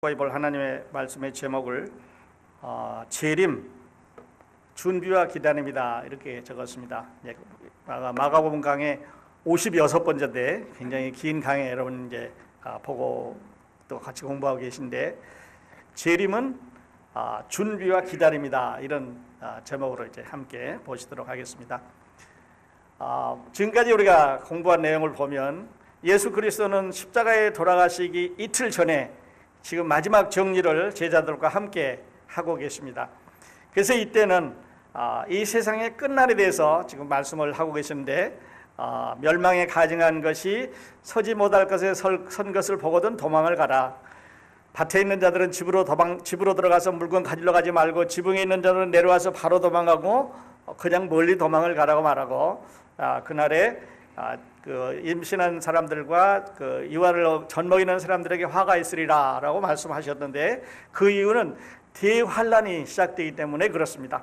볼 하나님의 말씀의 제목을 재림, 준비와 기다림이다 이렇게 적었습니다. 마가복음 강의 56번째인데 굉장히 긴 강의 여러분 이제 보고 또 같이 공부하고 계신데 재림은 준비와 기다림이다 이런 제목으로 이제 함께 보시도록 하겠습니다. 지금까지 우리가 공부한 내용을 보면 예수 그리스도는 십자가에 돌아가시기 이틀 전에 지금 마지막 정리를 제자들과 함께 하고 계십니다. 그래서 이때는 이 세상의 끝날에 대해서 지금 말씀을 하고 계시는데 멸망에 가증한 것이 서지 못할 것에 선 것을 보거든 도망을 가라. 밭에 있는 자들은 집으로 들어가서 물건 가지러 가지 말고 지붕에 있는 자들은 내려와서 바로 도망가고 그냥 멀리 도망을 가라고 말하고 그날에 그 임신한 사람들과 그 이와를 젖먹이는 사람들에게 화가 있으리라 라고 말씀하셨는데 그 이유는 대환란이 시작되기 때문에 그렇습니다.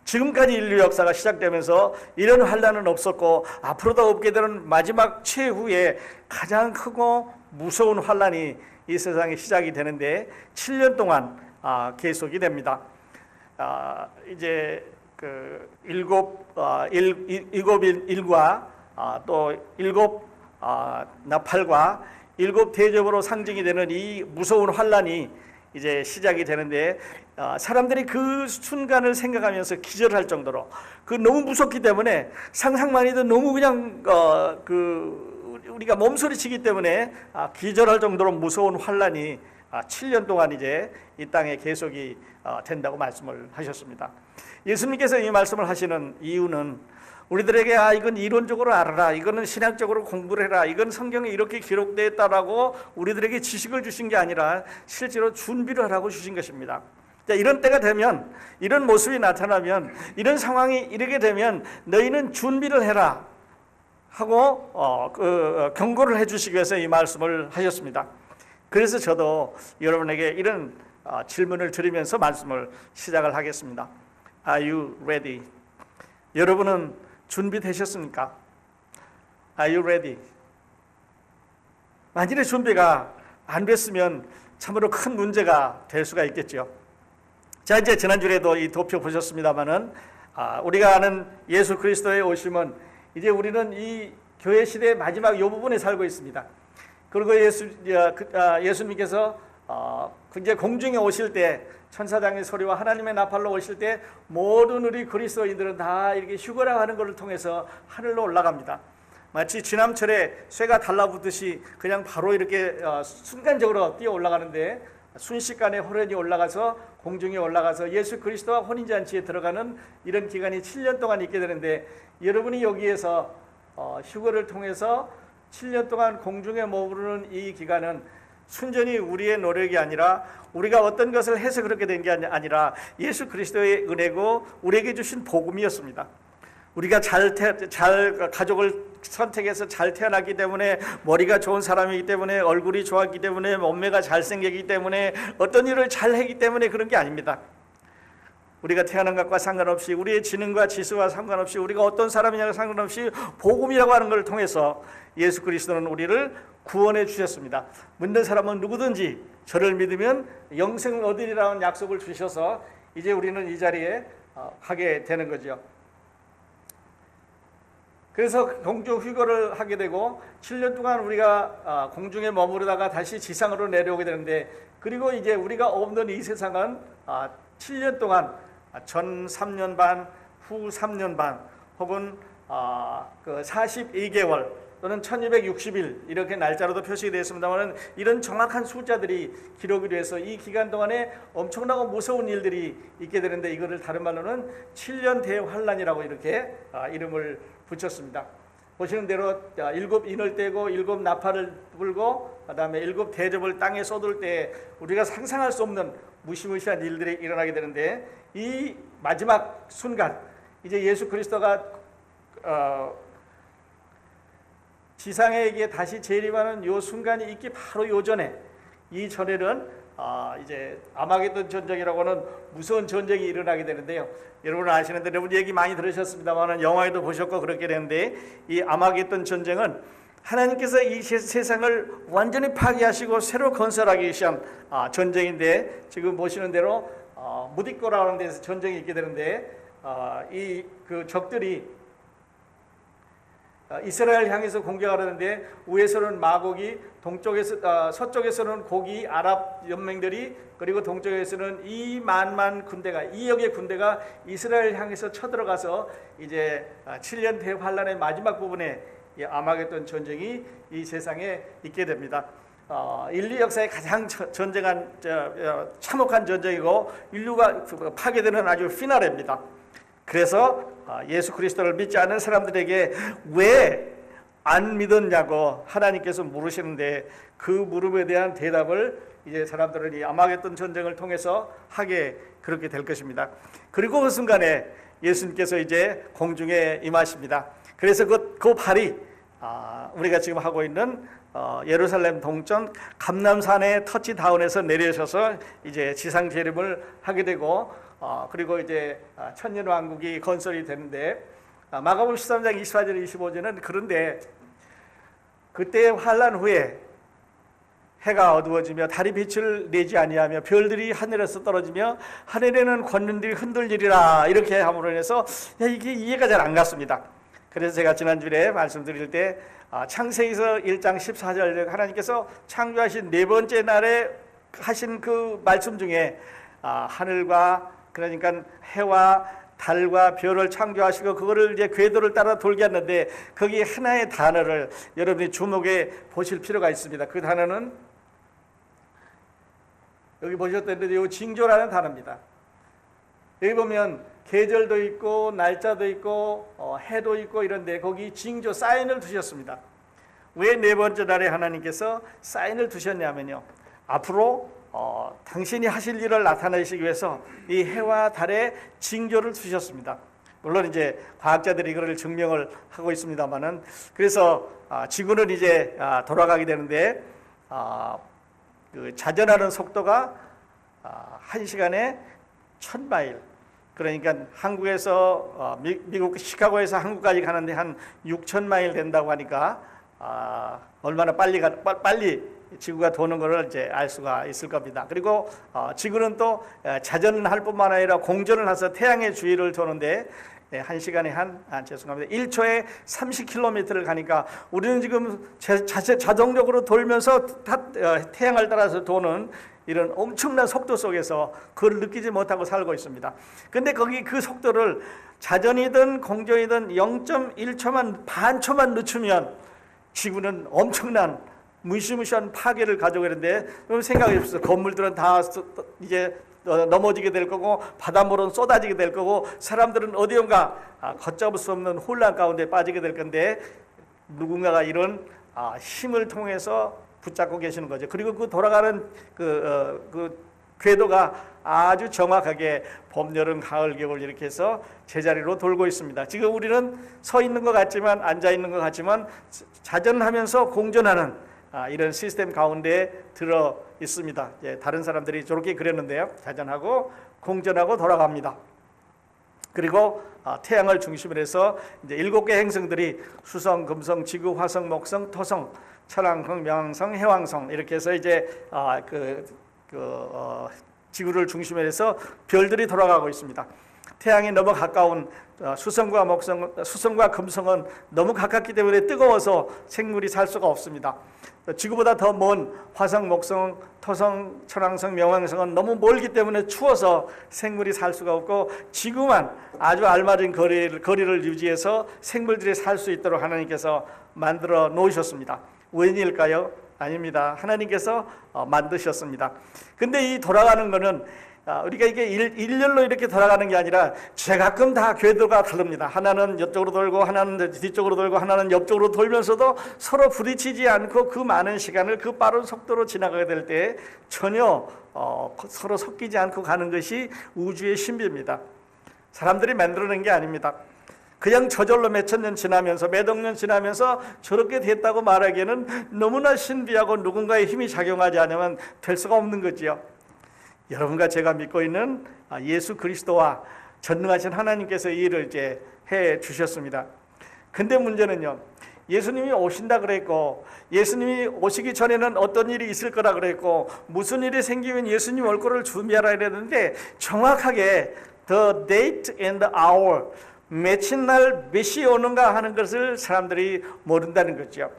지금까지 인류 역사가 시작되면서 이런 환란은 없었고 앞으로도 없게 되는 마지막 최후에 가장 크고 무서운 환란이 이 세상에 시작이 되는데 7년 동안 계속이 됩니다. 이제 그 일곱일과 또 일곱 나팔과 일곱 대접으로 상징이 되는 이 무서운 환란이 이제 시작이 되는데 사람들이 그 순간을 생각하면서 기절할 정도로 그 너무 무섭기 때문에 상상만 해도 너무 그냥 우리가 몸소리치기 때문에 기절할 정도로 무서운 환란이 7년 동안 이제 이 땅에 계속이 된다고 말씀을 하셨습니다. 예수님께서 이 말씀을 하시는 이유는 우리들에게 이건 이론적으로 알아라, 이거는 신학적으로 공부를 해라, 이건 성경에 이렇게 기록되어 있다라고 우리들에게 지식을 주신 게 아니라 실제로 준비를 하라고 주신 것입니다. 이런 때가 되면, 이런 모습이 나타나면, 이런 상황이 이르게 되면 너희는 준비를 해라 하고 경고를 해주시기 위해서 이 말씀을 하셨습니다. 그래서 저도 여러분에게 이런 질문을 드리면서 말씀을 시작을 하겠습니다. Are you ready? 여러분은 준비되셨습니까? Are you ready? 만일에 준비가 안 됐으면 참으로 큰 문제가 될 수가 있겠죠. 자, 이제 지난주에도 이 도표 보셨습니다만은 우리가 아는 예수 그리스도의 오심은 이제 우리는 이 교회 시대의 마지막 요 부분에 살고 있습니다. 그리고 예수님께서 이제 공중에 오실 때 천사장의 소리와 하나님의 나팔로 오실 때 모든 우리 그리스도인들은 다 이렇게 휴거라 하는 것을 통해서 하늘로 올라갑니다. 마치 쥐남철에 쇠가 달라붙듯이 그냥 바로 이렇게 순간적으로 뛰어 올라가는데 순식간에 호련히 올라가서 공중에 올라가서 예수 그리스도와 혼인잔치에 들어가는 이런 기간이 7년 동안 있게 되는데 여러분이 여기에서 휴거를 통해서 7년 동안 공중에 머무르는 이 기간은 순전히 우리의 노력이 아니라 우리가 어떤 것을 해서 그렇게 된 게 아니라 예수 그리스도의 은혜고 우리에게 주신 복음이었습니다. 우리가 가족을 선택해서 잘 태어났기 때문에 머리가 좋은 사람이기 때문에 얼굴이 좋았기 때문에 몸매가 잘생기기 때문에 어떤 일을 잘했기 때문에 그런 게 아닙니다. 우리가 태어난 것과 상관없이 우리의 지능과 지수와 상관없이 우리가 어떤 사람이냐와 상관없이 복음이라고 하는 것을 통해서 예수 그리스도는 우리를 구원해 주셨습니다. 믿는 사람은 누구든지 저를 믿으면 영생을 얻으리라는 약속을 주셔서 이제 우리는 이 자리에 가게 되는 거죠. 그래서 공중 휴거를 하게 되고 7년 동안 우리가 공중에 머무르다가 다시 지상으로 내려오게 되는데 그리고 이제 우리가 없는 이 세상은 7년 동안 전 3년 반, 후 3년 반 혹은 42개월 또는 1260일 이렇게 날짜로도 표시가 되어 있습니다만 이런 정확한 숫자들이 기록이 돼서 이 기간 동안에 엄청나고 무서운 일들이 있게 되는데 이거를 다른 말로는 7년 대환란이라고 이렇게 이름을 붙였습니다. 보시는 대로 일곱 인을 떼고 일곱 나팔을 불고 그다음에 일곱 대접을 땅에 쏟을 때 우리가 상상할 수 없는 무시무시한 일들이 일어나게 되는데 이 마지막 순간 이제 예수 그리스도가 지상에게 다시 재림하는 요 순간이 있기 바로 요 전에 이 전에는 이제 아마겟돈 전쟁이라고 하는 무서운 전쟁이 일어나게 되는데요. 여러분 아시는데 여러분 얘기 많이 들으셨습니다만 영화에도 보셨고 그렇게 되는데 이 아마겟돈 전쟁은 하나님께서 이 세상을 완전히 파괴하시고 새로 건설하기 위한 전쟁인데, 지금 보시는 대로 무디코라는 데서 전쟁이 있게 되는데, 이 그 적들이 이스라엘 향해서 공격하려는데, 위에서는 마곡이, 동쪽에서 서쪽에서는 고기 아랍 연맹들이, 그리고 동쪽에서는 2만 군대가, 2억의 군대가 이스라엘 향해서 쳐들어가서 이제 7년 대환란의 마지막 부분에 이 아마겟돈 전쟁이 이 세상에 있게 됩니다. 인류 역사의 가장 참혹한 전쟁이고 인류가 파괴되는 아주 피나레입니다. 그래서 예수 그리스도를 믿지 않는 사람들에게 왜 안 믿었냐고 하나님께서 물으시는데, 그 물음에 대한 대답을 이제 사람들은 이 아마겟돈 전쟁을 통해서 하게 그렇게 될 것입니다. 그리고 그 순간에 예수님께서 이제 공중에 임하십니다. 그래서 그 발이 우리가 지금 하고 있는 예루살렘 동쪽 감람산의 터치다운에서 내려셔서 이제 지상 재림을 하게 되고, 그리고 이제 천년왕국이 건설이 되는데, 마가복음 13장 24절 25절은 그런데 그때의 환란 후에 해가 어두워지며 달이 빛을 내지 아니하며 별들이 하늘에서 떨어지며 하늘에는 권능들이 흔들리리라, 이렇게 함으로 인해서 이게 이해가 잘 안 갔습니다. 그래서 제가 지난주에 말씀드릴 때 창세기서 1장 14절 하나님께서 창조하신 네 번째 날에 하신 그 말씀 중에 하늘과, 그러니까 해와 달과 별을 창조하시고 그거를 이제 궤도를 따라 돌게 했는데, 거기에 하나의 단어를 여러분이 주목해 보실 필요가 있습니다. 그 단어는 여기 보셨던데 이 징조라는 단어입니다. 여기 보면 계절도 있고 날짜도 있고 해도 있고 이런데 거기 징조 사인을 두셨습니다. 왜 네 번째 날에 하나님께서 사인을 두셨냐면요, 앞으로 당신이 하실 일을 나타내시기 위해서 이 해와 달에 징조를 두셨습니다. 물론 이제 과학자들이 이거를 증명을 하고 있습니다만은, 그래서 지구는 이제 돌아가게 되는데 그 자전하는 속도가 1시간에 1000마일, 그러니까 한국에서 미국 시카고에서 한국까지 가는데 한 6000마일 된다고 하니까 얼마나 빨리 지구가 도는 것을 이제 알 수가 있을 겁니다. 그리고 지구는 또 자전할 뿐만 아니라 공전을 해서 태양의 주위를 도는데 1시간에 죄송합니다. 1초에 30km를 가니까, 우리는 지금 자동적으로 돌면서 태양을 따라서 도는 이런 엄청난 속도 속에서 그걸 느끼지 못하고 살고 있습니다. 근데 거기 그 속도를 자전이든 공전이든 0.1초만, 반초만 늦추면 지구는 엄청난 무시무시한 파괴를 가져오게 되는데, 그럼 생각해 보세요. 건물들은 다 이제 넘어지게 될 거고, 바닷물은 쏟아지게 될 거고, 사람들은 어디론가 걷잡을 수 없는 혼란 가운데 빠지게 될 건데, 누군가가 이런 힘을 통해서 붙잡고 계시는 거죠. 그리고 그 돌아가는 그 궤도가 아주 정확하게 봄, 여름, 가을, 겨울 이렇게 해서 제자리로 돌고 있습니다. 지금 우리는 서 있는 것 같지만, 앉아 있는 것 같지만 자전하면서 공전하는 이런 시스템 가운데 들어 있습니다. 다른 사람들이 저렇게 그렸는데요, 자전하고 공전하고 돌아갑니다. 그리고 태양을 중심으로 해서 이제 7개 행성들이 수성, 금성, 지구, 화성, 목성, 토성, 천왕성, 명왕성, 해왕성 이렇게 해서 이제 지구를 중심으로 해서 별들이 돌아가고 있습니다. 태양이 너무 가까운 수성과 금성은 너무 가깝기 때문에 뜨거워서 생물이 살 수가 없습니다. 지구보다 더 먼 화성, 목성, 토성, 천왕성, 명왕성은 너무 멀기 때문에 추워서 생물이 살 수가 없고, 지구만 아주 알맞은 거리를 유지해서 생물들이 살 수 있도록 하나님께서 만들어 놓으셨습니다. 웬일일까요? 아닙니다. 하나님께서 만드셨습니다. 근데 이 돌아가는 거는 우리가 이게 일렬로 이렇게 돌아가는 게 아니라 제가끔 다 궤도가 다릅니다. 하나는 이쪽으로 돌고, 하나는 뒤쪽으로 돌고, 하나는 옆쪽으로 돌면서도 서로 부딪히지 않고 그 많은 시간을 그 빠른 속도로 지나가게 될 때 전혀 서로 섞이지 않고 가는 것이 우주의 신비입니다. 사람들이 만들어낸 게 아닙니다. 그냥 저절로 몇천 년 지나면서, 몇억 년 지나면서 저렇게 됐다고 말하기에는 너무나 신비하고 누군가의 힘이 작용하지 않으면 될 수가 없는 거지요. 여러분과 제가 믿고 있는 예수 그리스도와 전능하신 하나님께서 이 일을 이제 해 주셨습니다. 근데 문제는요, 예수님이 오신다 그랬고, 예수님이 오시기 전에는 어떤 일이 있을 거라 그랬고, 무슨 일이 생기면 예수님 올 거를 준비하라 이랬는데, 정확하게 the date and the hour, 며칠 날 몇 시에 오는가 하는 것을 사람들이 모른다는 거죠.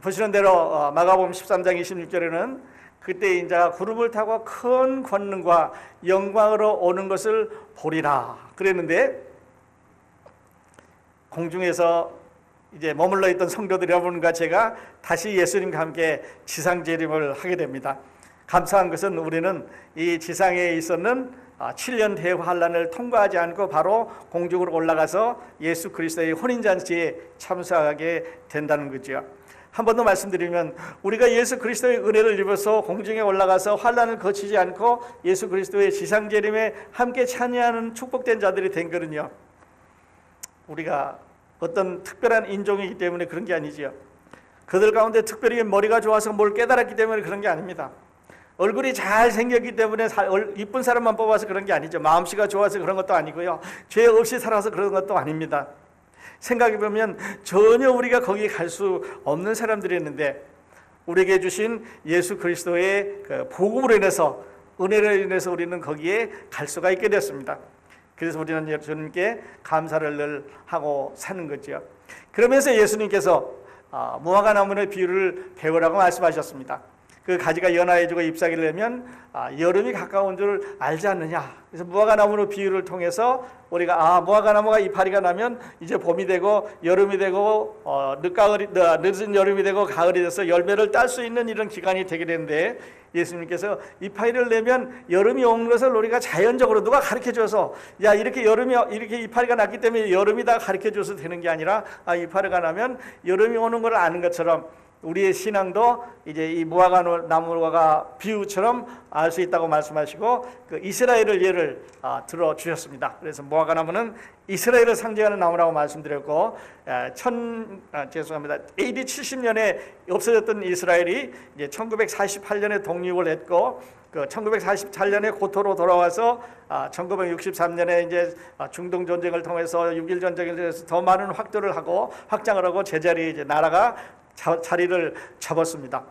보시는 대로 마가복음 13장 26절에는 그때 인자가 구름을 타고 큰 권능과 영광으로 오는 것을 보리라 그랬는데, 공중에서 이제 머물러 있던 성도들 여러분과 제가 다시 예수님과 함께 지상 재림을 하게 됩니다. 감사한 것은 우리는 이 지상에 있었는 7년 대환란을 통과하지 않고 바로 공중으로 올라가서 예수 그리스도의 혼인잔치에 참석하게 된다는 거죠. 한 번 더 말씀드리면, 우리가 예수 그리스도의 은혜를 입어서 공중에 올라가서 환란을 거치지 않고 예수 그리스도의 지상 재림에 함께 참여하는 축복된 자들이 된 거는요, 우리가 어떤 특별한 인종이기 때문에 그런 게 아니지요. 그들 가운데 특별히 머리가 좋아서 뭘 깨달았기 때문에 그런 게 아닙니다. 얼굴이 잘 생겼기 때문에 이쁜 사람만 뽑아서 그런 게 아니죠. 마음씨가 좋아서 그런 것도 아니고요. 죄 없이 살아서 그런 것도 아닙니다. 생각해보면 전혀 우리가 거기 갈 수 없는 사람들이었는데, 우리에게 주신 예수 그리스도의 그 복음으로 인해서, 은혜로 인해서 우리는 거기에 갈 수가 있게 됐습니다. 그래서 우리는 예수님께 감사를 늘 하고 사는 거죠. 그러면서 예수님께서 무화과나무의 비유를 배우라고 말씀하셨습니다. 그 가지가 연하해지고 잎사귀를 내면 여름이 가까운 줄 알지 않느냐. 그래서 무화과나무의 비유를 통해서 우리가 무화과나무가 이파리가 나면 이제 봄이 되고 여름이 되고 늦은 여름이 되고 가을이 돼서 열매를 딸 수 있는 이런 기간이 되게 되는데, 예수님께서 이파리를 내면 여름이 오는 것을 우리가 자연적으로 누가 가르쳐줘서 이렇게 여름이 이렇게 이파리가 났기 때문에 여름이다 가르쳐줘서 되는 게 아니라, 이파리가 나면 여름이 오는 걸 아는 것처럼 우리의 신앙도 이제 이 무화과나무가 비유처럼 알 수 있다고 말씀하시고, 그 이스라엘을 예를 들어 주셨습니다. 그래서 무화과나무는 이스라엘을 상징하는 나무라고 말씀드렸고, AD 70년에 없어졌던 이스라엘이 이제 1948년에 독립을 했고, 그 1948년에 고토로 돌아와서 1963년에 이제 중동 전쟁을 통해서 6.1 전쟁을 통해서 더 많은 확장을 하고 제자리에 이제 나라가 자리를 잡았습니다.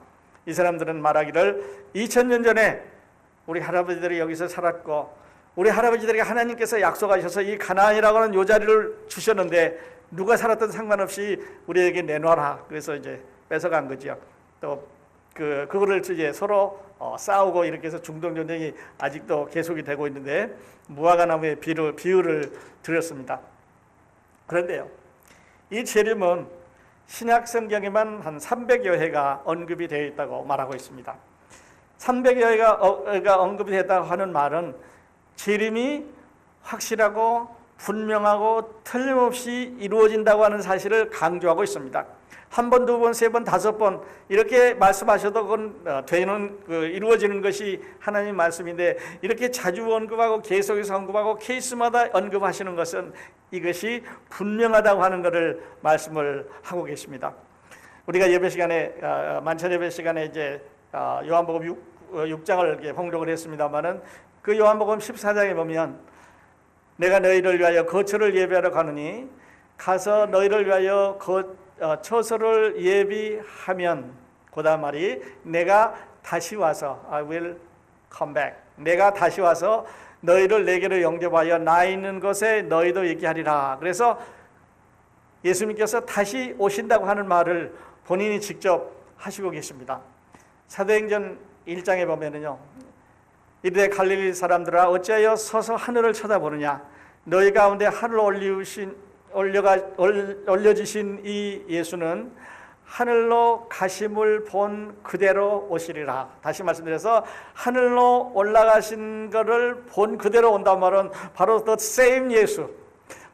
이 사람들은 말하기를 2000년 전에 우리 할아버지들이 여기서 살았고, 우리 할아버지들에게 하나님께서 약속하셔서 이 가나안이라고 하는 요 자리를 주셨는데 누가 살았든 상관없이 우리에게 내놔라. 그래서 이제 뺏어간 거죠. 또 그거를 이제 서로 싸우고 이렇게 해서 중동 전쟁이 아직도 계속이 되고 있는데, 무화과나무의 비유를 드렸습니다. 그런데요, 이 재림은 신약 성경에만 한 300여 회가 언급이 되어 있다고 말하고 있습니다. 300여 회가 언급이 됐다고 하는 말은 재림이 확실하고 분명하고 틀림없이 이루어진다고 하는 사실을 강조하고 있습니다. 한 번, 두 번, 세 번, 다섯 번 이렇게 말씀하셔도 그건 이루어지는 것이 하나님 말씀인데, 이렇게 자주 언급하고 계속해서 언급하고 케이스마다 언급하시는 것은 이것이 분명하다고 하는 것을 말씀을 하고 계십니다. 우리가 예배 시간에 만찬 예배 시간에 이제 요한복음 6장을 이렇게 봉독을 했습니다만은, 그 요한복음 14장에 보면 내가 너희를 위하여 거처를 예비하러 가느니 가서 너희를 위하여 처소를 예비하면, 그 다음 말이 내가 다시 와서 I will come back, 내가 다시 와서 너희를 내게로 영접하여 나 있는 곳에 너희도 있게 하리라. 그래서 예수님께서 다시 오신다고 하는 말을 본인이 직접 하시고 계십니다. 사도행전 1장에 보면은요, 이르되 갈릴리 사람들아 어찌하여 서서 하늘을 쳐다보느냐, 너희 가운데 하늘로 올려지신 이 예수는 하늘로 가심을 본 그대로 오시리라. 다시 말씀드려서 하늘로 올라가신 것을 본 그대로 온단 말은 바로 the same 예수,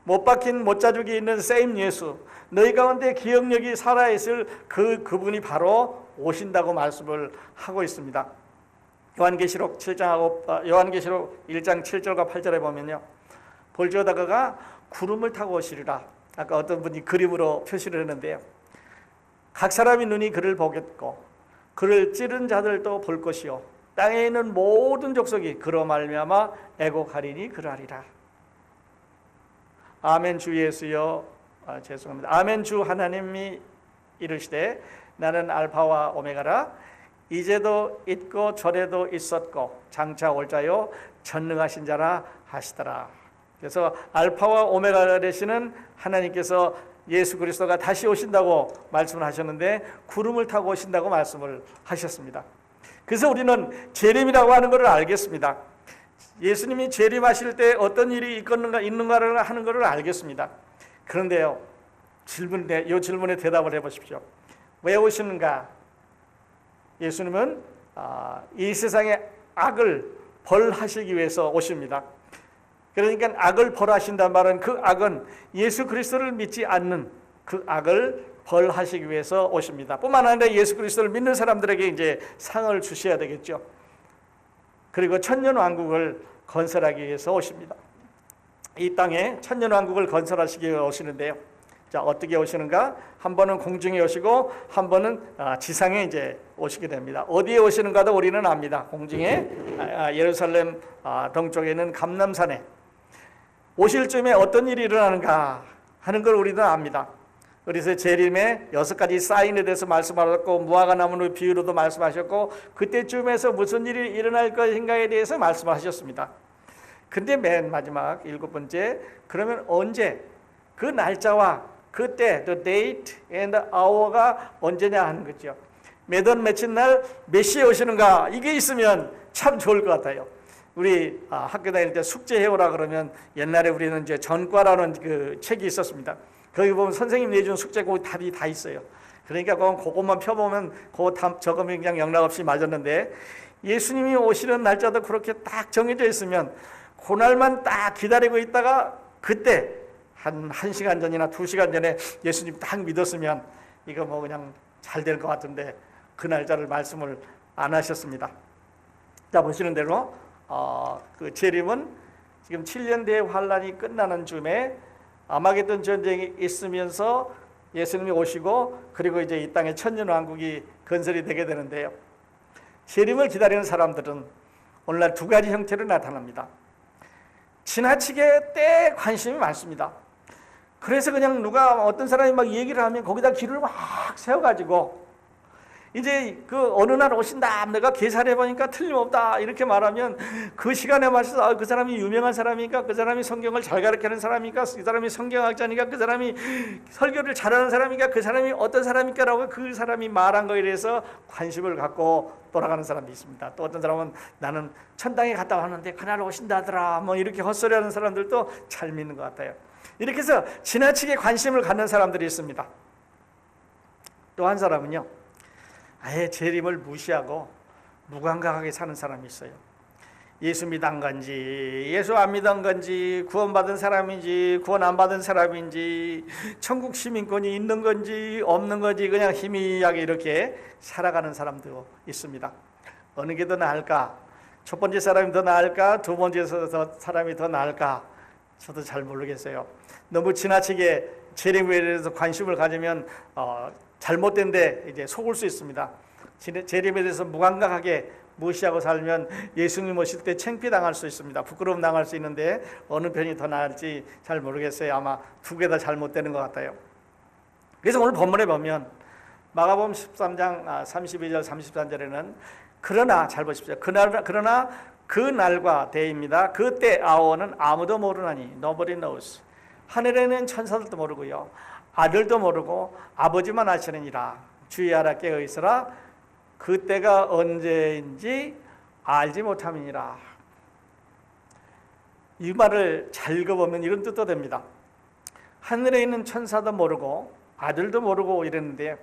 못 박힌 못자죽이 있는 same 예수, 너희 가운데 기억력이 살아있을 그분이 바로 오신다고 말씀을 하고 있습니다. 요한계시록 1장 7절과 8절에 보면요, 볼지어다 그가 구름을 타고 오시리라. 아까 어떤 분이 그림으로 표시를 했는데요, 각 사람의 눈이 그를 보겠고 그를 찌른 자들도 볼 것이요 땅에 있는 모든 족속이 그로 말미암아 애곡하리니 그러하리라. 아멘. 주 예수여, 죄송합니다. 아멘. 주 하나님이 이르시되 나는 알파와 오메가라 이제도 있고 전에도 있었고 장차 올 자요 전능하신 자라 하시더라. 그래서 알파와 오메가 되시는 하나님께서 예수 그리스도가 다시 오신다고 말씀을 하셨는데 구름을 타고 오신다고 말씀을 하셨습니다. 그래서 우리는 재림이라고 하는 것을 알겠습니다. 예수님이 재림하실 때 어떤 일이 있는가를 하는 것을 알겠습니다. 그런데요, 이 질문에 대답을 해보십시오. 왜 오시는가? 예수님은 이 세상의 악을 벌하시기 위해서 오십니다. 그러니까 악을 벌하신다는 말은 그 악은 예수 그리스도를 믿지 않는 그 악을 벌하시기 위해서 오십니다. 뿐만 아니라 예수 그리스도를 믿는 사람들에게 이제 상을 주셔야 되겠죠. 그리고 천년왕국을 건설하기 위해서 오십니다. 이 땅에 천년왕국을 건설하시기 위해 오시는데요. 자, 어떻게 오시는가? 한 번은 공중에 오시고 한 번은 지상에 이제 오시게 됩니다. 어디에 오시는가도 우리는 압니다. 공중에 예루살렘 동쪽에 있는 감람산에 오실 쯤에 어떤 일이 일어나는가 하는 걸 우리는 압니다. 그래서 재림의 6가지 사인에 대해서 말씀하셨고 무화과 나무의 비유로도 말씀하셨고 그때쯤에서 무슨 일이 일어날 것인가에 대해서 말씀하셨습니다. 근데 맨 마지막 7번째, 그러면 언제 그 날짜와 그때 the date and hour가 언제냐 하는 거죠. 매달 며칠 날 몇 시에 오시는가 이게 있으면 참 좋을 것 같아요. 우리 학교 다닐 때 숙제해오라 그러면 옛날에 우리는 이제 전과라는 그 책이 있었습니다. 거기 보면 선생님 내준 숙제 그 답이 다 있어요. 그러니까 그것만 펴보면 그 답 적으면 그냥 영락 없이 맞았는데 예수님이 오시는 날짜도 그렇게 딱 정해져 있으면 그날만 딱 기다리고 있다가 그때 한 1시간 전이나 2시간 전에 예수님 딱 믿었으면 이거 뭐 그냥 잘 될 것 같은데 그 날짜를 말씀을 안 하셨습니다. 자, 보시는 대로 그 재림은 지금 7년 대의 환란이 끝나는 즈음에 아마게돈 전쟁이 있으면서 예수님이 오시고 그리고 이제 이 땅에 천년왕국이 건설이 되게 되는데요. 재림을 기다리는 사람들은 오늘날 2가지 형태로 나타납니다. 지나치게 때에 관심이 많습니다. 그래서 그냥 누가 어떤 사람이 막 얘기를 하면 거기다 길을 막 세워가지고 이제 그 어느 날 오신다 내가 계산해 보니까 틀림없다 이렇게 말하면 그 시간에 맞춰서 그 사람이 유명한 사람이니까 그 사람이 성경을 잘 가르치는 사람이니까 그 사람이 성경학자니까 그 사람이 설교를 잘하는 사람이니까 그 사람이 어떤 사람이니까 라고 그 사람이 말한 거에 대해서 관심을 갖고 돌아가는 사람도 있습니다. 또 어떤 사람은 나는 천당에 갔다 왔는데 그날 오신다더라 뭐 이렇게 헛소리하는 사람들도 잘 믿는 것 같아요. 이렇게 해서 지나치게 관심을 갖는 사람들이 있습니다. 또 한 사람은요, 아예 재림을 무시하고 무감각하게 사는 사람이 있어요. 예수 믿은 건지 예수 안 믿은 건지 구원받은 사람인지 구원 안 받은 사람인지 천국 시민권이 있는 건지 없는 건지 그냥 희미하게 이렇게 살아가는 사람도 있습니다. 어느 게 더 나을까? 첫 번째 사람이 더 나을까? 두 번째 사람이 더 나을까? 저도 잘 모르겠어요. 너무 지나치게 재림에 대해서 관심을 가지면 잘못된 데 이제 속을 수 있습니다. 재림에 대해서 무감각하게 무시하고 살면 예수님 오실 때 창피당할 수 있습니다. 부끄러움 당할 수 있는데 어느 편이 더 나을지 잘 모르겠어요. 아마 2개 다 잘못되는 것 같아요. 그래서 오늘 본문에 보면 마가복음 13장 32절 33절에는 그러나 잘 보십시오. 그러나 그 날과 대입니다. 그때 아오는 아무도 모르나니 nobody knows. 하늘에는 천사들도 모르고요. 아들도 모르고 아버지만 아시느니라. 주의하라 깨어 있으라. 그때가 언제인지 알지 못함이니라. 이 말을 잘 읽어보면 이런 뜻도 됩니다. 하늘에 있는 천사도 모르고 아들도 모르고 이랬는데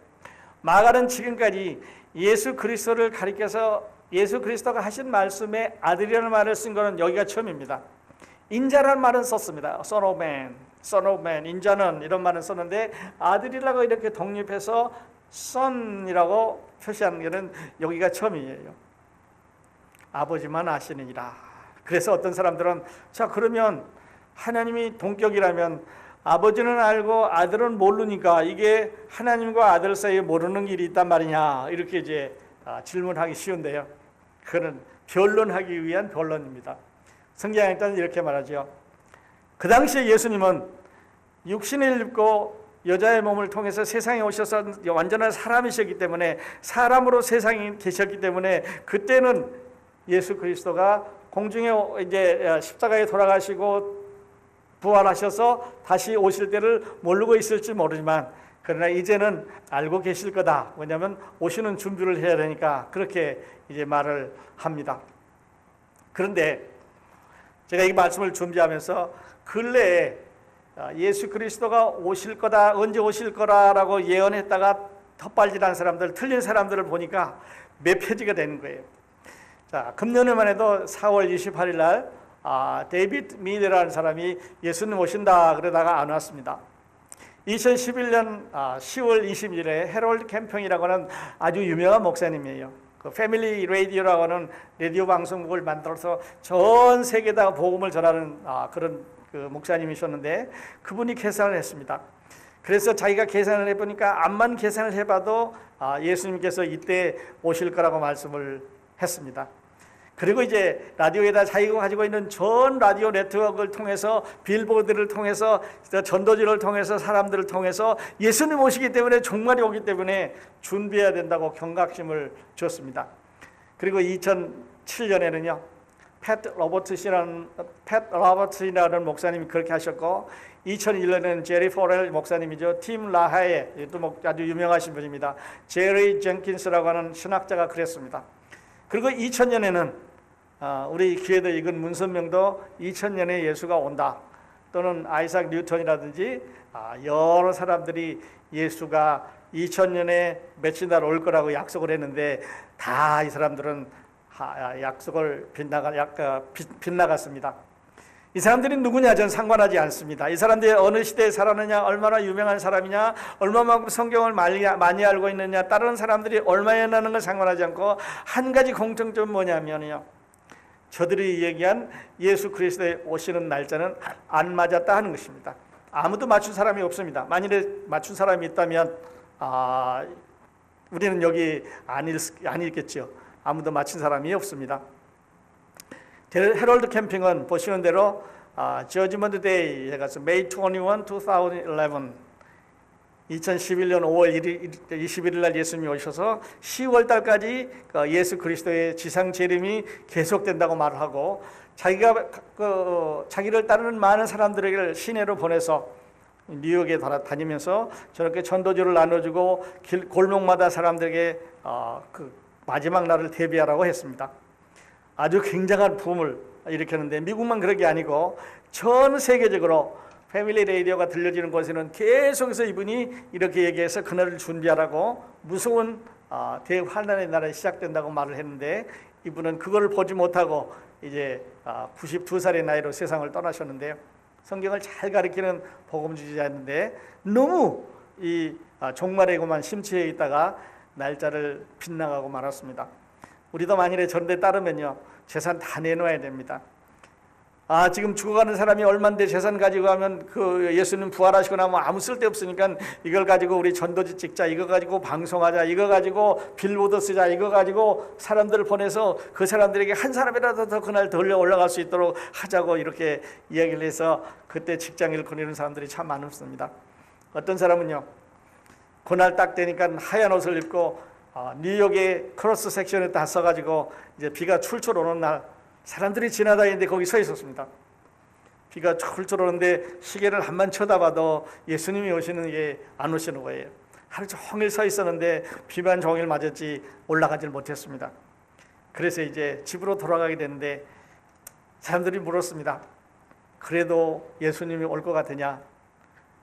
마가는 지금까지 예수 그리스도를 가리켜서 예수 그리스도가 하신 말씀에 아들이라는 말을 쓴 것은 여기가 처음입니다. 인자라는 말은 썼습니다. Son of man, Son of man, 인자는 이런 말은 썼는데 아들이라고 이렇게 독립해서 Son이라고 표시하는 것은 여기가 처음이에요. 아버지만 아시느니라. 그래서 어떤 사람들은 자 그러면 하나님이 동격이라면 아버지는 알고 아들은 모르니까 이게 하나님과 아들 사이에 모르는 길이 있단 말이냐 이렇게 이제 질문하기 쉬운데요. 그는 변론하기 위한 변론입니다. 성경에 일단 이렇게 말하죠. 그 당시에 예수님은 육신을 입고 여자의 몸을 통해서 세상에 오셔서 완전한 사람이셨기 때문에, 사람으로 세상에 계셨기 때문에, 그때는 예수 그리스도가 공중에 이제 십자가에 돌아가시고 부활하셔서 다시 오실 때를 모르고 있을지 모르지만, 그러나 이제는 알고 계실 거다. 왜냐하면 오시는 준비를 해야 되니까 그렇게 이제 말을 합니다. 그런데 제가 이 말씀을 준비하면서 근래에 예수 그리스도가 오실 거다, 언제 오실 거라고 예언했다가 헛발질한 사람들, 틀린 사람들을 보니까 몇 페이지가 되는 거예요. 자, 금년에만 해도 4월 28일 날 데이비드 미드라는 사람이 예수님 오신다 그러다가 안 왔습니다. 2011년 10월 20일에 헤럴드 캠핑이라고 하는 아주 유명한 목사님이에요. 그 패밀리 라디오라고 하는 라디오 방송국을 만들어서 전 세계에다가 복음을 전하는 그런 그 목사님이셨는데, 그분이 계산을 했습니다. 그래서 자기가 계산을 해보니까 암만 계산을 해봐도 예수님께서 이때 오실 거라고 말씀을 했습니다. 그리고 이제 라디오에다 자기가 가지고 있는 전 라디오 네트워크를 통해서, 빌보드를 통해서, 전도지를 통해서, 사람들을 통해서 예수님 오시기 때문에, 종말이 오기 때문에 준비해야 된다고 경각심을 줬습니다. 그리고 2007년에는요 팻 로버트스라는 목사님이 그렇게 하셨고, 2001년에는 제리 포렐 목사님이죠. 팀 라하의 또 아주 유명하신 분입니다. 제리 젠킨스라고 하는 신학자가 그랬습니다. 그리고 2000년에는 우리 기회도 익은 문선명도 2000년에 예수가 온다, 또는 아이삭 뉴턴이라든지 여러 사람들이 예수가 2000년에 며칠 날 올 거라고 약속을 했는데, 다 이 사람들은 약속을 빗나갔습니다. 이 사람들이 누구냐 전 상관하지 않습니다. 이 사람들이 어느 시대에 살았느냐, 얼마나 유명한 사람이냐, 얼마만큼 성경을 많이 알고 있느냐, 다른 사람들이 얼마나 하는 걸 상관하지 않고, 한 가지 공통점은 뭐냐면요, 저들이 얘기한 예수 그리스도의 오시는 날짜는 안 맞았다 하는 것입니다. 아무도 맞춘 사람이 없습니다. 만일에 맞춘 사람이 있다면 우리는 여기 아니겠죠. 아무도 맞춘 사람이 없습니다. 헤럴드 캠핑은 보시는 대로 저지먼트 데이 해가서 May 21, 2011 2011년 5월 21일 날 예수님이 오셔서 10월 달까지 예수 그리스도의 지상 재림이 계속된다고 말하고, 자기를 따르는 많은 사람들에게 시내로 보내서 뉴욕에 다니면서 저렇게 전도지를 나눠주고 골목마다 사람들에게 그 마지막 날을 대비하라고 했습니다. 아주 굉장한 붐을 일으켰는데, 미국만 그런 게 아니고 전 세계적으로 패밀리 라디오가 들려지는 곳에는 계속해서 이분이 이렇게 얘기해서 그날을 준비하라고, 무서운 대환란의 날이 시작된다고 말을 했는데, 이분은 그걸 보지 못하고 이제 92살의 나이로 세상을 떠나셨는데요. 성경을 잘 가르치는 복음주의자였는데 너무 이 종말에고만 심취해 있다가 날짜를 빗나가고 말았습니다. 우리도 만일에 전대 따르면요, 재산 다 내놓아야 됩니다. 지금 죽어가는 사람이 얼만데 재산 가지고 가면 그 예수님 부활하시고 나면 아무 쓸데 없으니까 이걸 가지고 우리 전도지 찍자, 이거 가지고 방송하자, 이거 가지고 빌보드 쓰자, 이거 가지고 사람들을 보내서 그 사람들에게 한 사람이라도 더 그날 더 올라갈 수 있도록 하자고 이렇게 이야기를 해서 그때 직장 잃고 이런 사람들이 참 많습니다. 어떤 사람은요, 그날 딱 되니까 하얀 옷을 입고 뉴욕의 크로스 섹션에 다 써가지고 이제 비가 출출 오는 날 사람들이 지나다니는데 거기 서 있었습니다. 비가 철철 오는데 시계를 한번 쳐다봐도 예수님이 오시는 게 안 오시는 거예요. 하루 종일 서 있었는데 비만 종일 맞았지 올라가질 못했습니다. 그래서 이제 집으로 돌아가게 되는데 사람들이 물었습니다. 그래도 예수님이 올 것 같으냐?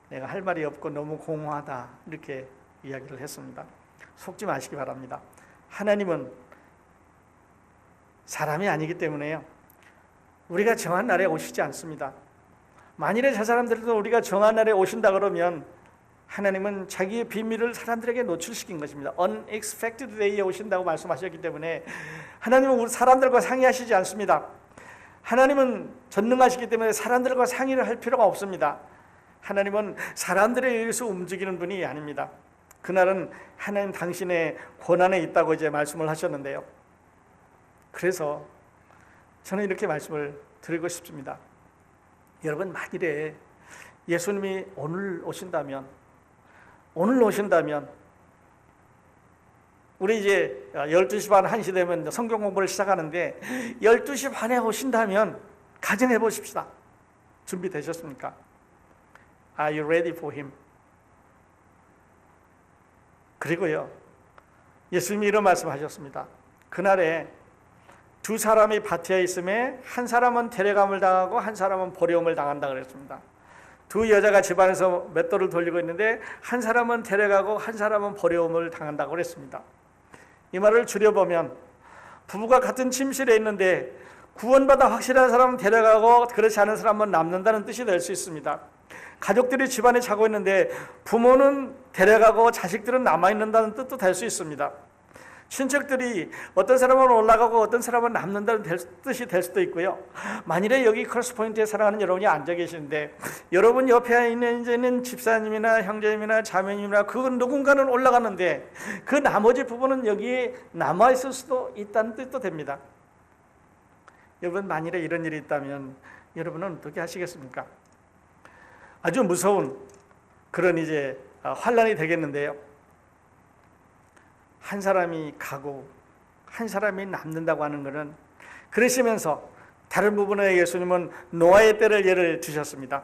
내가 할 말이 없고 너무 공허하다, 이렇게 이야기를 했습니다. 속지 마시기 바랍니다. 하나님은 사람이 아니기 때문에요, 우리가 정한 날에 오시지 않습니다. 만일에 저 사람들도 우리가 정한 날에 오신다 그러면 하나님은 자기의 비밀을 사람들에게 노출시킨 것입니다. Unexpected day에 오신다고 말씀하셨기 때문에 하나님은 우리 사람들과 상의하시지 않습니다. 하나님은 전능하시기 때문에 사람들과 상의를 할 필요가 없습니다. 하나님은 사람들에 의해서 움직이는 분이 아닙니다. 그날은 하나님 당신의 권한에 있다고 이제 말씀을 하셨는데요. 그래서 저는 이렇게 말씀을 드리고 싶습니다. 여러분, 만일에 예수님이 오늘 오신다면 오늘 오신다면 우리 이제 12시 반 1시 되면 성경 공부를 시작하는데 12시 반에 오신다면 가정해 보십시다. 준비되셨습니까? Are you ready for him? 그리고요, 예수님이 이런 말씀하셨습니다. 그날에 두 사람이 밭에 있음에 한 사람은 데려감을 당하고 한 사람은 버려움을 당한다 그랬습니다. 두 여자가 집안에서 맷돌을 돌리고 있는데 한 사람은 데려가고 한 사람은 버려움을 당한다고 그랬습니다. 이 말을 줄여보면 부부가 같은 침실에 있는데 구원받아 확실한 사람은 데려가고 그렇지 않은 사람은 남는다는 뜻이 될 수 있습니다. 가족들이 집안에 자고 있는데 부모는 데려가고 자식들은 남아있는다는 뜻도 될 수 있습니다. 친척들이 어떤 사람은 올라가고 어떤 사람은 남는다는 뜻이 될 수도 있고요. 만일에 여기 크로스포인트에 사랑하는 여러분이 앉아 계시는데 여러분 옆에 있는 집사님이나 형제님이나 자매님이나 그 누군가는 올라가는데 그 나머지 부분은 여기에 남아있을 수도 있다는 뜻도 됩니다. 여러분, 만일에 이런 일이 있다면 여러분은 어떻게 하시겠습니까? 아주 무서운 그런 이제 환란이 되겠는데요. 한 사람이 가고 한 사람이 남는다고 하는 것은, 그러시면서 다른 부분에 예수님은 노아의 때를 예를 드셨습니다.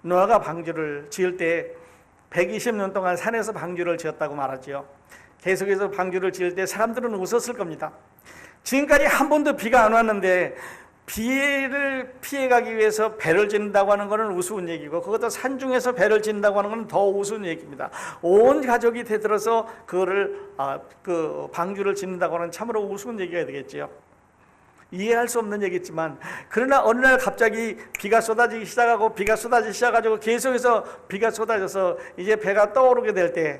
노아가 방주를 지을 때 120년 동안 산에서 방주를 지었다고 말하지요. 계속해서 방주를 지을 때 사람들은 웃었을 겁니다. 지금까지 한 번도 비가 안 왔는데 비를 피해가기 위해서 배를 짓는다고 하는 것은 우스운 얘기고, 그것도 산중에서 배를 짓는다고 하는 것은 더 우스운 얘기입니다. 온 가족이 대들어서 그 방주를 짓는다고 하는 참으로 우스운 얘기가 되겠지요. 이해할 수 없는 얘기지만, 그러나 어느 날 갑자기 비가 쏟아지기 시작하고 비가 쏟아지기 시작하고 계속해서 비가 쏟아져서 이제 배가 떠오르게 될 때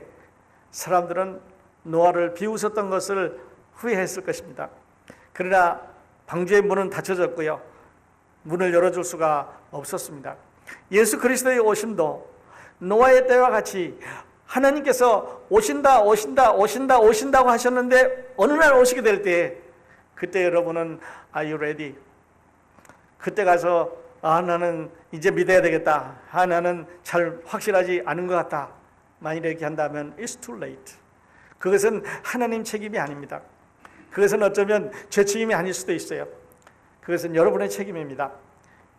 사람들은 노아를 비웃었던 것을 후회했을 것입니다. 그러나 방주의 문은 닫혀졌고요, 문을 열어줄 수가 없었습니다. 예수 그리스도의 오심도 노아의 때와 같이 하나님께서 오신다고 하셨는데 어느 날 오시게 될 때, 그때 여러분은 Are you ready? 그때 가서 나는 이제 믿어야 되겠다, 나는 잘 확실하지 않은 것 같다, 만일에 이렇게 한다면 It's too late. 그것은 하나님 책임이 아닙니다. 그것은 어쩌면 제 책임이 아닐 수도 있어요. 그것은 여러분의 책임입니다.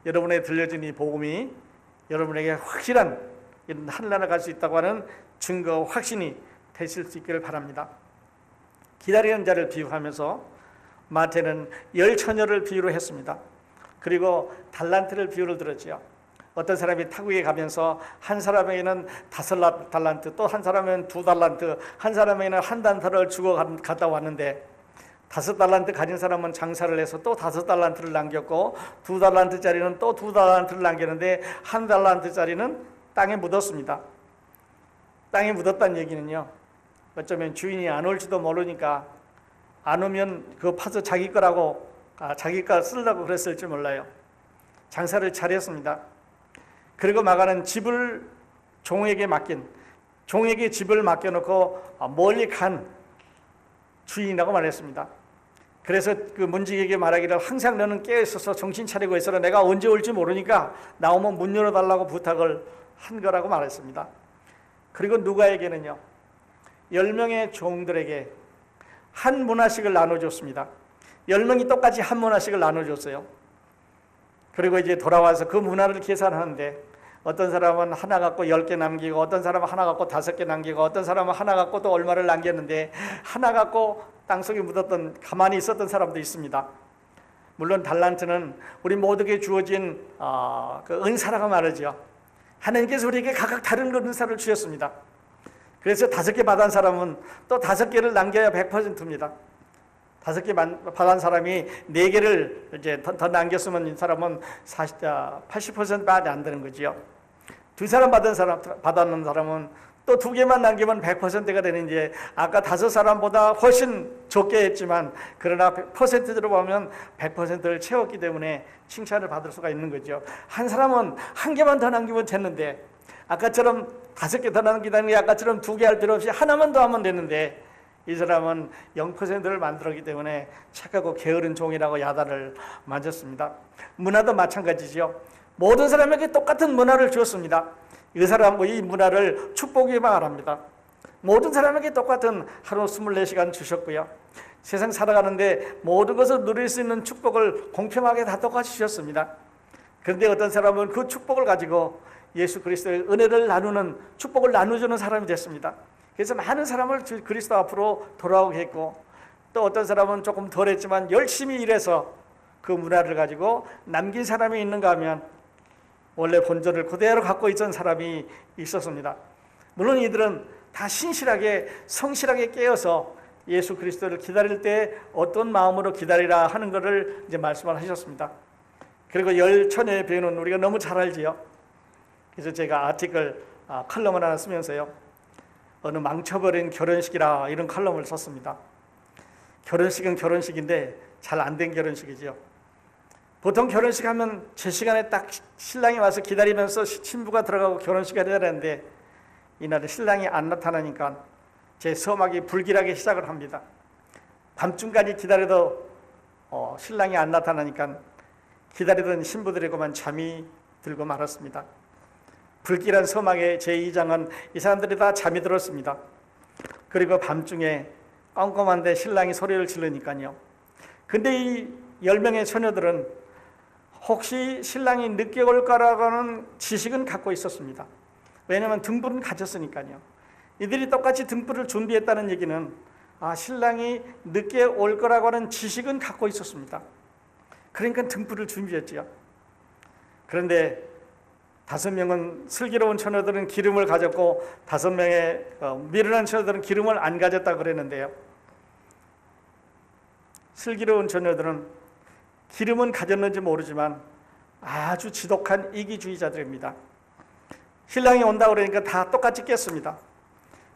여러분의 들려진 이 복음이 여러분에게 확실한 하늘나라 갈 수 있다고 하는 증거, 확신이 되실 수 있기를 바랍니다. 기다리는 자를 비유하면서 마태는 열 처녀를 비유로 했습니다. 그리고 달란트를 비유를 들었지요. 어떤 사람이 타국에 가면서 한 사람에게는 5달란트, 또 한 사람에게는 2달란트, 한 사람에게는 1달란트를 주고 갔다 왔는데, 5달란트 가진 사람은 장사를 해서 또 5달란트를 남겼고, 2달란트짜리는 또 2달란트를 남겼는데 1달란트짜리는 땅에 묻었습니다. 땅에 묻었다는 얘기는요, 어쩌면 주인이 안 올지도 모르니까 안 오면 그거 파서 자기 거라고, 자기가 쓰려고 그랬을지 몰라요. 장사를 잘했습니다. 그리고 마가는 집을 종에게 집을 맡겨놓고 멀리 간 주인이라고 말했습니다. 그래서 그 문지기에게 말하기를, 항상 너는 깨어있어서 정신 차리고 있어라, 내가 언제 올지 모르니까 나오면 문 열어달라고 부탁을 한 거라고 말했습니다. 그리고 누가에게는요, 10명의 종들에게 한 문화씩을 나눠줬습니다. 10명이 똑같이 한 문화씩을 나눠줬어요. 그리고 이제 돌아와서 그 문화를 계산하는데, 어떤 사람은 하나 갖고 10개 남기고, 어떤 사람은 하나 갖고 5개 남기고, 어떤 사람은 하나 갖고 또 얼마를 남겼는데, 하나 갖고 땅속에 묻었던, 가만히 있었던 사람도 있습니다. 물론 달란트는 우리 모두에게 주어진 그 은사라고 말하죠. 하나님께서 우리에게 각각 다른 은사를 주셨습니다. 그래서 5개 받은 사람은 또 5개를 남겨야 100%입니다. 5개 받은 사람이 4개를 이제 더 남겼으면 이 사람은 80%밖에 안 되는 거지요. 2사람 받았는 사람은 또 2개만 남기면 100%가 되는, 이제 아까 5사람보다 훨씬 적게 했지만 그러나 퍼센트로 보면 100%를 채웠기 때문에 칭찬을 받을 수가 있는 거죠. 한 사람은 1개만 더 남기면 됐는데, 아까처럼 5개 더 남기다는 게 아까처럼 2개 할 필요 없이 하나만 더 하면 됐는데, 이 사람은 0%를 만들었기 때문에 착하고 게으른 종이라고 야단을 맞았습니다. 문화도 마찬가지죠. 모든 사람에게 똑같은 문화를 주었습니다. 이 사람과 이 문화를 축복이 말합니다. 모든 사람에게 똑같은 하루 24시간 주셨고요. 세상 살아가는데 모든 것을 누릴 수 있는 축복을 공평하게 다 똑같이 주셨습니다. 그런데 어떤 사람은 그 축복을 가지고 예수 그리스도의 은혜를 나누는, 축복을 나눠주는 사람이 됐습니다. 그래서 많은 사람을 그리스도 앞으로 돌아오게 했고, 또 어떤 사람은 조금 덜 했지만 열심히 일해서 그 문화를 가지고 남긴 사람이 있는가 하면 원래 본전을 그대로 갖고 있던 사람이 있었습니다. 물론 이들은 다 신실하게 성실하게 깨어서 예수 그리스도를 기다릴 때 어떤 마음으로 기다리라 하는 것을 이제 말씀을 하셨습니다. 그리고 열처녀의 배우는 우리가 너무 잘 알지요. 그래서 제가 아티클 칼럼을 하나 쓰면서요, 어느 망쳐버린 결혼식이라 이런 칼럼을 썼습니다. 결혼식은 결혼식인데 잘 안 된 결혼식이지요. 보통 결혼식 하면 제 시간에 딱 신랑이 와서 기다리면서 신부가 들어가고 결혼식을 해야 되는데, 이날은 신랑이 안 나타나니까 제 서막이 불길하게 시작을 합니다. 밤중까지 기다려도 신랑이 안 나타나니까 기다리던 신부들에게만 잠이 들고 말았습니다. 불길한 서막의 제2장은 이 사람들이 다 잠이 들었습니다. 그리고 밤중에 깜깜한데 신랑이 소리를 지르니까요. 근데 이 10명의 처녀들은 혹시 신랑이 늦게 올까라고 하는 지식은 갖고 있었습니다. 왜냐하면 등불은 가졌으니까요. 이들이 똑같이 등불을 준비했다는 얘기는 신랑이 늦게 올 거라고 하는 지식은 갖고 있었습니다. 그러니까 등불을 준비했지요. 그런데 5명은, 슬기로운 처녀들은 기름을 가졌고 5명의 미련한 처녀들은 기름을 안 가졌다고 그랬는데요. 슬기로운 처녀들은 기름은 가졌는지 모르지만 아주 지독한 이기주의자들입니다. 신랑이 온다고 그러니까 다 똑같이 깼습니다.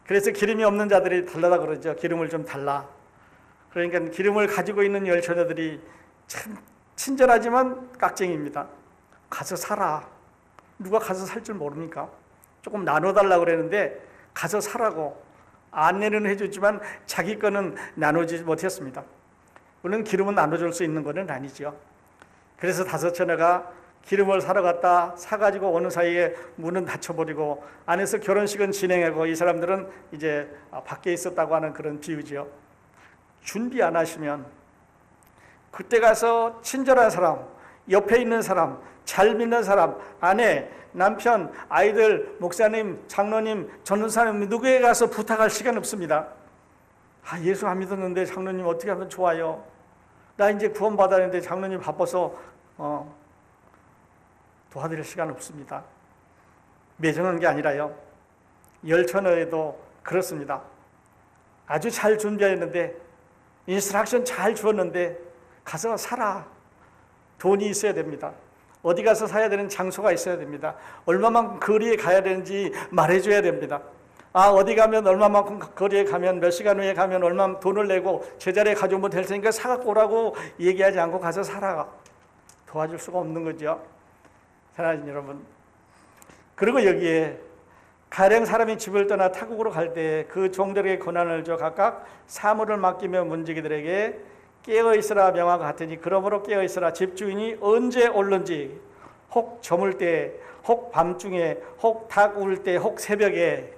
그래서 기름이 없는 자들이 달라다 그러죠. 기름을 좀 달라. 그러니까 기름을 가지고 있는 열처녀들이 참 친절하지만 깍쟁이입니다. 가서 사라. 누가 가서 살 줄 모릅니까? 조금 나눠달라고 그랬는데 가서 사라고 안내는 해주지만 자기 거는 나누지 못했습니다. 물론 기름은 나눠줄 수 있는 것은 아니죠. 그래서 5처녀가 기름을 사러 갔다 사가지고 오는 사이에 문은 닫혀버리고 안에서 결혼식은 진행하고 이 사람들은 이제 밖에 있었다고 하는 그런 비유지요. 준비 안 하시면 그때 가서 친절한 사람, 옆에 있는 사람, 잘 믿는 사람, 아내, 남편, 아이들, 목사님, 장로님, 전도사님 누구에 가서 부탁할 시간 없습니다. 예수 안 믿었는데 장로님 어떻게 하면 좋아요? 나 이제 구원 받았는데 장로님 바빠서 도와드릴 시간 없습니다. 매정한 게 아니라요. 열처녀에도 그렇습니다. 아주 잘 준비했는데 인스트럭션 잘 주었는데 가서 사라. 돈이 있어야 됩니다. 어디 가서 사야 되는 장소가 있어야 됩니다. 얼마만큼 거리에 가야 되는지 말해줘야 됩니다. 어디 가면 얼마만큼 거리에 가면 몇 시간 후에 가면 얼마 돈을 내고 제자리에 가져오면 될 테니까 사갖고 오라고 얘기하지 않고 가서 사라. 도와줄 수가 없는 거죠. 사랑하는 여러분, 그리고 여기에 가령 사람이 집을 떠나 타국으로 갈 때 그 종들에게 고난을 줘 각각 사물을 맡기며 문지기들에게 깨어있으라 명하고 같으니 그러므로 깨어있으라. 집주인이 언제 올는지 혹 저물 때, 혹 밤중에, 혹 닭 울 때, 혹 새벽에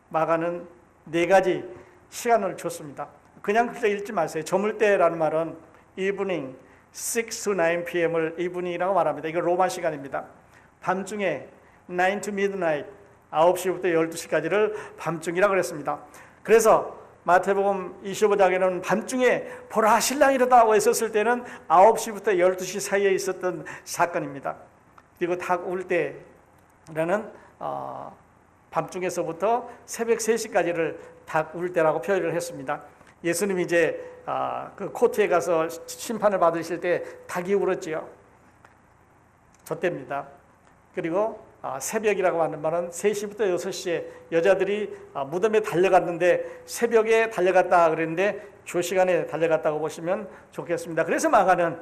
막아는 4가지 시간을 줬습니다. 그냥 그렇게 읽지 마세요. 저물 때라는 말은 evening, 6 to 9 pm을 evening이라고 말합니다. 이거 로마 시간입니다. 밤중에 9 to midnight, 9시부터 12시까지를 밤중이라고 그랬습니다. 그래서 마태복음 25장에는 밤중에 보라 신랑이 이르다고 했었을 때는 9시부터 12시 사이에 있었던 사건입니다. 그리고 닭 울 때라는 밤중에서부터 새벽 3시까지를 닭 울 때라고 표현을 했습니다. 예수님이 이제 그 코트에 가서 심판을 받으실 때 닭이 울었지요. 저 때입니다. 그리고 새벽이라고 하는 말은 3시부터 6시에 여자들이 무덤에 달려갔는데 새벽에 달려갔다 그랬는데 조 시간에 달려갔다고 보시면 좋겠습니다. 그래서 마가는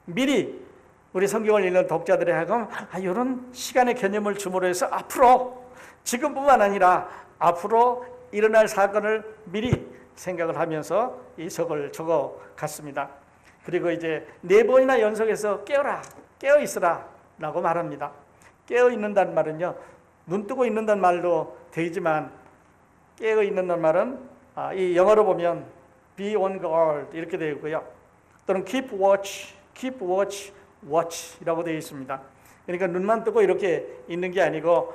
미리 우리 성경을 읽는 독자들의 하여금 이런 시간의 개념을 줌으로 해서 앞으로 지금뿐만 아니라 앞으로 일어날 사건을 미리 생각을 하면서 이 적을 적어 갔습니다. 그리고 이제 4번이나 연속해서 깨어라, 깨어 있으라 라고 말합니다. 깨어 있는다는 말은요, 눈 뜨고 있는다는 말도 되지만 깨어 있는다는 말은 이 영어로 보면 be on guard 이렇게 되어 있고요. 또는 keep watch, watch이라고 되어 있습니다. 그러니까 눈만 뜨고 이렇게 있는 게 아니고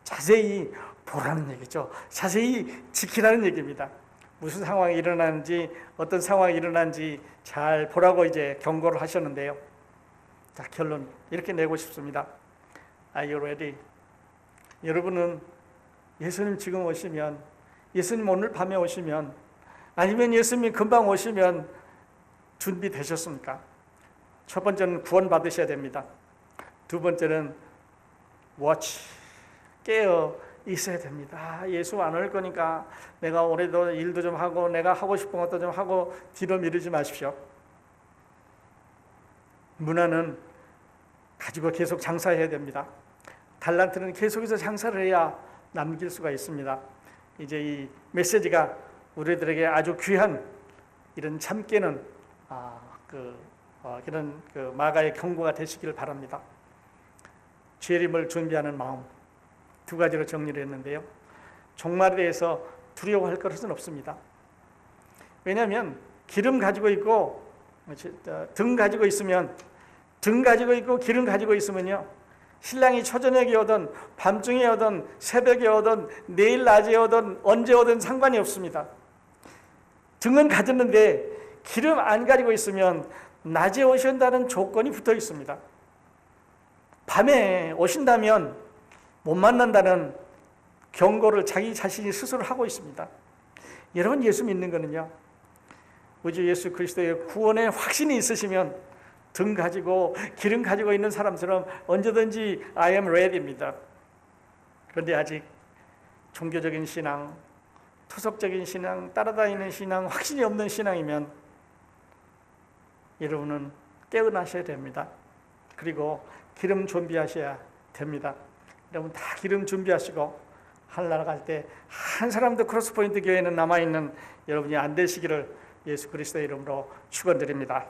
자세히 보라는 얘기죠. 자세히 지키라는 얘기입니다. 무슨 상황이 일어나는지, 어떤 상황이 일어나는지 잘 보라고 이제 경고를 하셨는데요. 자, 결론 이렇게 내고 싶습니다. Are you ready? 여러분은 예수님 지금 오시면, 예수님 오늘 밤에 오시면, 아니면 예수님이 금방 오시면 준비되셨습니까? 첫 번째는 구원 받으셔야 됩니다. 두 번째는 watch, 깨어 있어야 됩니다. 예수 안 올 거니까 내가 올해도 일도 좀 하고 내가 하고 싶은 것도 좀 하고 뒤로 미루지 마십시오. 문화는 가지고 계속 장사해야 됩니다. 달란트는 계속해서 장사를 해야 남길 수가 있습니다. 이제 이 메시지가 우리들에게 아주 귀한 이런 참깨는 그런 마가의 경고가 되시기를 바랍니다. 재림을 준비하는 마음 두 가지로 정리를 했는데요. 종말에 대해서 두려워할 것은 없습니다. 왜냐하면 기름 가지고 있고 등 가지고 있으면, 등 가지고 있고 기름 가지고 있으면요, 신랑이 초저녁에 오든 밤중에 오든 새벽에 오든 내일 낮에 오든 언제 오든 상관이 없습니다. 등은 가졌는데 기름 안 가지고 있으면 낮에 오신다는 조건이 붙어 있습니다. 밤에 오신다면 못 만난다는 경고를 자기 자신이 스스로 하고 있습니다. 여러분, 예수 믿는 거는요, 우주 예수 그리스도의 구원의 확신이 있으시면 등 가지고 기름 가지고 있는 사람처럼 언제든지 I am ready입니다. 그런데 아직 종교적인 신앙, 토속적인 신앙, 따라다니는 신앙, 확신이 없는 신앙이면 여러분은 깨어나셔야 됩니다. 그리고 기름 준비하셔야 됩니다. 여러분 다 기름 준비하시고 하늘나라 갈 때 한 사람도 크로스포인트 교회는 남아있는 여러분이 안 되시기를 예수 그리스도의 이름으로 축원드립니다.